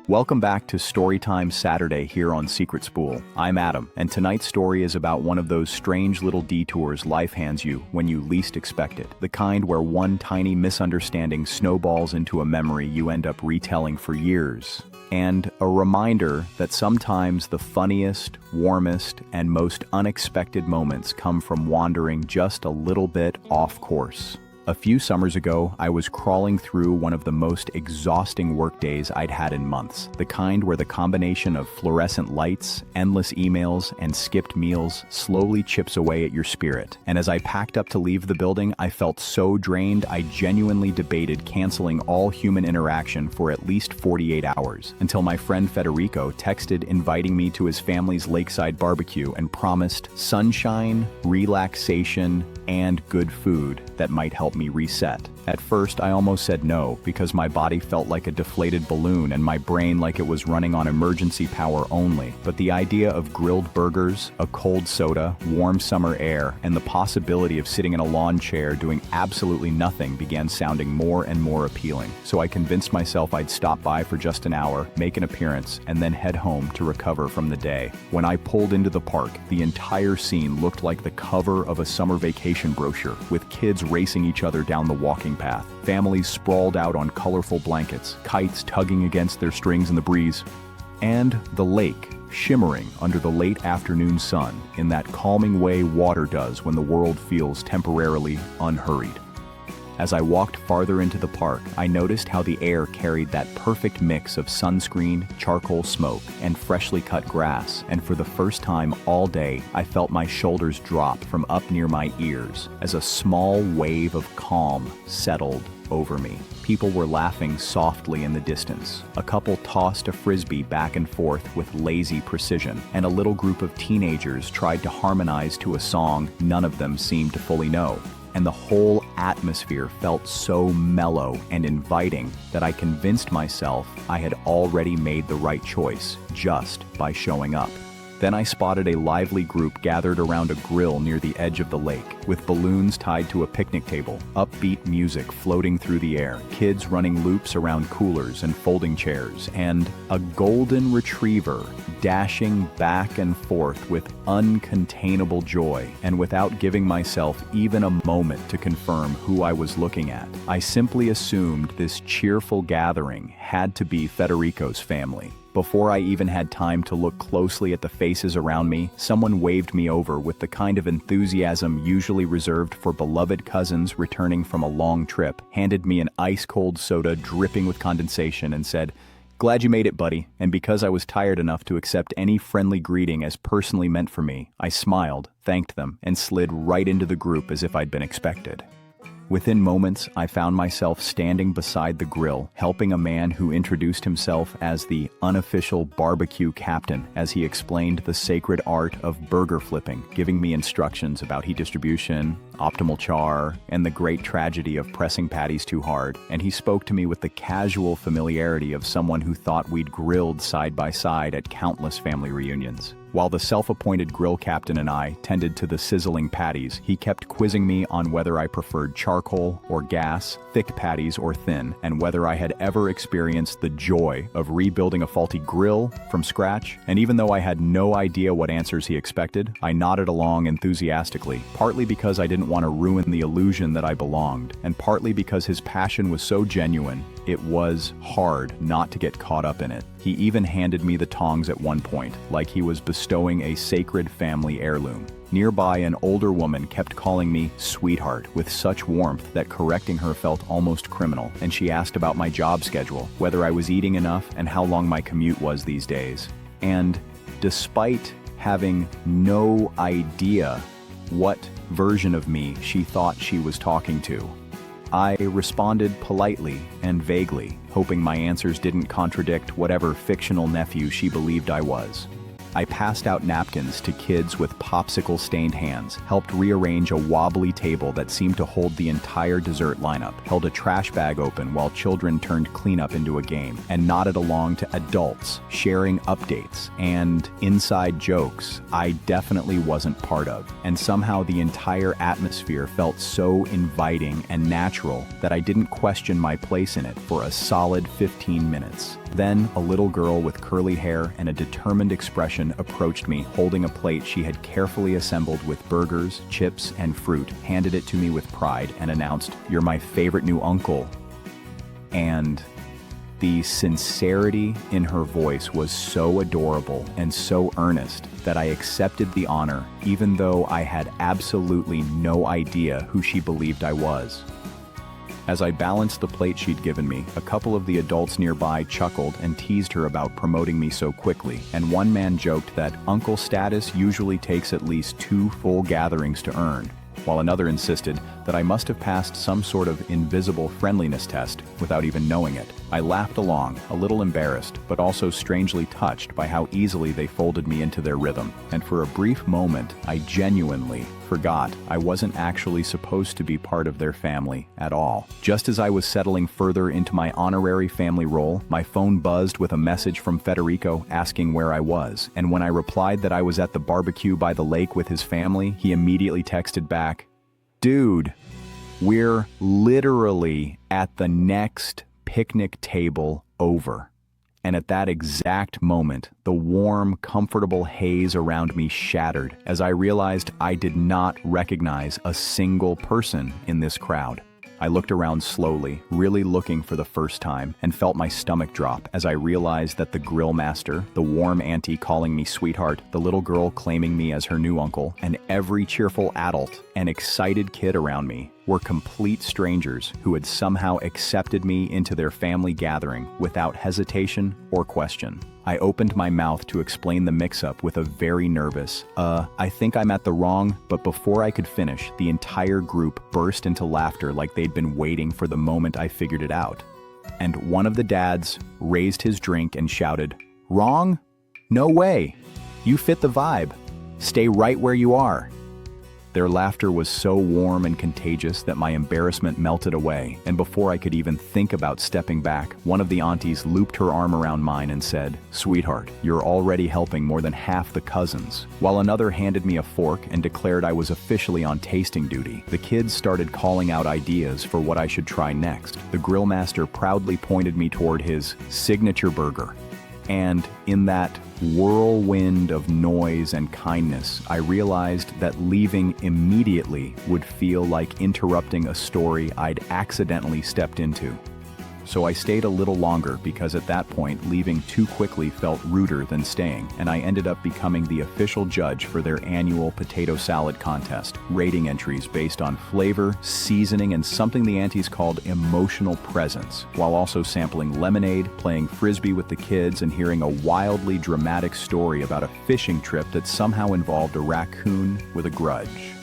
Welcome back to Storytime Saturday here on SecretSpool. I'm Adam, and tonight's story is about one of those strange little detours life hands you when you least expect it. The kind where one tiny misunderstanding snowballs into a memory you end up retelling for years. And a reminder that sometimes the funniest, warmest, and most unexpected moments come from wandering just a little bit off course. A few summers ago, I was crawling through one of the most exhausting work days I'd had in months, the kind where the combination of fluorescent lights, endless emails, and skipped meals slowly chips away at your spirit. And as I packed up to leave the building, I felt so drained I genuinely debated canceling all human interaction for at least 48 hours, until my friend Federico texted inviting me to his family's lakeside barbecue and promised sunshine, relaxation, and good food that might help me reset. At first, I almost said no, because my body felt like a deflated balloon and my brain like it was running on emergency power only. But the idea of grilled burgers, a cold soda, warm summer air, and the possibility of sitting in a lawn chair doing absolutely nothing began sounding more and more appealing. So I convinced myself I'd stop by for just an hour, make an appearance, and then head home to recover from the day. When I pulled into the park, the entire scene looked like the cover of a summer vacation brochure, with kids racing each other down the walking path, families sprawled out on colorful blankets, kites tugging against their strings in the breeze, and the lake shimmering under the late afternoon sun in that calming way water does when the world feels temporarily unhurried. As I walked farther into the park, I noticed how the air carried that perfect mix of sunscreen, charcoal smoke, and freshly cut grass, and for the first time all day, I felt my shoulders drop from up near my ears as a small wave of calm settled over me. People were laughing softly in the distance. A couple tossed a frisbee back and forth with lazy precision, and a little group of teenagers tried to harmonize to a song none of them seemed to fully know. And the whole atmosphere felt so mellow and inviting that I convinced myself I had already made the right choice just by showing up. Then I spotted a lively group gathered around a grill near the edge of the lake, with balloons tied to a picnic table, upbeat music floating through the air, kids running loops around coolers and folding chairs, and a golden retriever dashing back and forth with uncontainable joy. And without giving myself even a moment to confirm who I was looking at, I simply assumed this cheerful gathering had to be Federico's family. Before I even had time to look closely at the faces around me, someone waved me over with the kind of enthusiasm usually reserved for beloved cousins returning from a long trip, handed me an ice-cold soda dripping with condensation, and said, "Glad you made it, buddy." And because I was tired enough to accept any friendly greeting as personally meant for me, I smiled, thanked them, and slid right into the group as if I'd been expected. Within moments, I found myself standing beside the grill, helping a man who introduced himself as the unofficial barbecue captain as he explained the sacred art of burger flipping, giving me instructions about heat distribution, optimal char, and the great tragedy of pressing patties too hard. And he spoke to me with the casual familiarity of someone who thought we'd grilled side by side at countless family reunions. While the self-appointed grill captain and I tended to the sizzling patties, he kept quizzing me on whether I preferred charcoal or gas, thick patties or thin, and whether I had ever experienced the joy of rebuilding a faulty grill from scratch. And even though I had no idea what answers he expected, I nodded along enthusiastically, partly because I didn't want to ruin the illusion that I belonged, and partly because his passion was so genuine, it was hard not to get caught up in it. He even handed me the tongs at one point, like he was bestowing a sacred family heirloom. Nearby, an older woman kept calling me sweetheart with such warmth that correcting her felt almost criminal, and she asked about my job schedule, whether I was eating enough, and how long my commute was these days. And despite having no idea what version of me she thought she was talking to, I responded politely and vaguely, hoping my answers didn't contradict whatever fictional nephew she believed I was. I passed out napkins to kids with popsicle-stained hands, helped rearrange a wobbly table that seemed to hold the entire dessert lineup, held a trash bag open while children turned cleanup into a game, and nodded along to adults, sharing updates and inside jokes I definitely wasn't part of. And somehow the entire atmosphere felt so inviting and natural that I didn't question my place in it for a solid 15 minutes. Then, a little girl with curly hair and a determined expression approached me, holding a plate she had carefully assembled with burgers, chips, and fruit, handed it to me with pride, and announced, "You're my favorite new uncle." And the sincerity in her voice was so adorable and so earnest that I accepted the honor, even though I had absolutely no idea who she believed I was. As I balanced the plate she'd given me, a couple of the adults nearby chuckled and teased her about promoting me so quickly, and one man joked that uncle status usually takes at least 2 full gatherings to earn, while another insisted that I must have passed some sort of invisible friendliness test without even knowing it. I laughed along, a little embarrassed, but also strangely touched by how easily they folded me into their rhythm, and for a brief moment, I genuinely forgot I wasn't actually supposed to be part of their family at all. Just as I was settling further into my honorary family role, my phone buzzed with a message from Federico asking where I was, and when I replied that I was at the barbecue by the lake with his family, he immediately texted back, "Dude, we're literally at the next picnic table over." And at that exact moment, the warm, comfortable haze around me shattered as I realized I did not recognize a single person in this crowd. I looked around slowly, really looking for the first time, and felt my stomach drop as I realized that the grill master, the warm auntie calling me sweetheart, the little girl claiming me as her new uncle, and every cheerful adult and excited kid around me were complete strangers who had somehow accepted me into their family gathering without hesitation or question. I opened my mouth to explain the mix-up with a very nervous, I think I'm at the wrong, but before I could finish, the entire group burst into laughter like they'd been waiting for the moment I figured it out. And one of the dads raised his drink and shouted, "Wrong? No way! You fit the vibe. Stay right where you are." Their laughter was so warm and contagious that my embarrassment melted away, and before I could even think about stepping back, one of the aunties looped her arm around mine and said, "Sweetheart, you're already helping more than half the cousins," while another handed me a fork and declared I was officially on tasting duty. The kids started calling out ideas for what I should try next. The grill master proudly pointed me toward his signature burger. And in that whirlwind of noise and kindness, I realized that leaving immediately would feel like interrupting a story I'd accidentally stepped into. So I stayed a little longer because at that point, leaving too quickly felt ruder than staying, and I ended up becoming the official judge for their annual potato salad contest, rating entries based on flavor, seasoning, and something the aunties called emotional presence, while also sampling lemonade, playing frisbee with the kids, and hearing a wildly dramatic story about a fishing trip that somehow involved a raccoon with a grudge.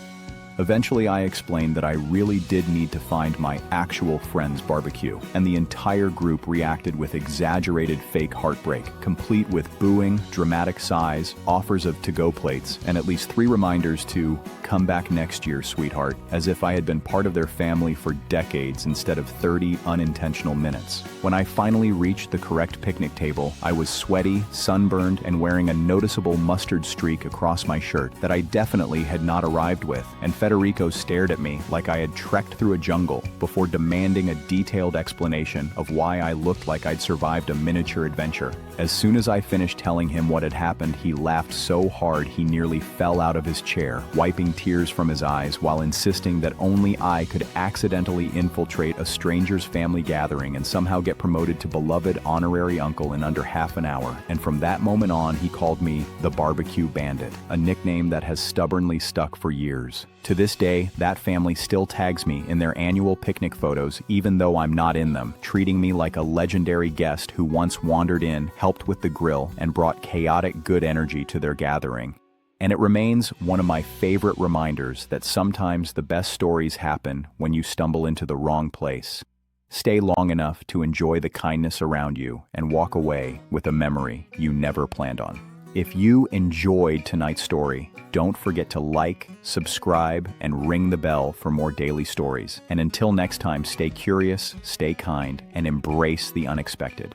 Eventually, I explained that I really did need to find my actual friend's barbecue, and the entire group reacted with exaggerated fake heartbreak, complete with booing, dramatic sighs, offers of to-go plates, and at least 3 reminders to "come back next year, sweetheart," as if I had been part of their family for decades instead of 30 unintentional minutes. When I finally reached the correct picnic table, I was sweaty, sunburned, and wearing a noticeable mustard streak across my shirt that I definitely had not arrived with, and Federico stared at me like I had trekked through a jungle before demanding a detailed explanation of why I looked like I'd survived a miniature adventure. As soon as I finished telling him what had happened, he laughed so hard he nearly fell out of his chair, wiping tears from his eyes while insisting that only I could accidentally infiltrate a stranger's family gathering and somehow get promoted to beloved honorary uncle in under half an hour. And from that moment on, he called me the Barbecue Bandit, a nickname that has stubbornly stuck for years. To this day, that family still tags me in their annual picnic photos, even though I'm not in them, treating me like a legendary guest who once wandered in, helped with the grill, and brought chaotic good energy to their gathering. And it remains one of my favorite reminders that sometimes the best stories happen when you stumble into the wrong place. Stay long enough to enjoy the kindness around you and walk away with a memory you never planned on. If you enjoyed tonight's story, don't forget to like, subscribe, and ring the bell for more daily stories. And until next time, stay curious, stay kind, and embrace the unexpected.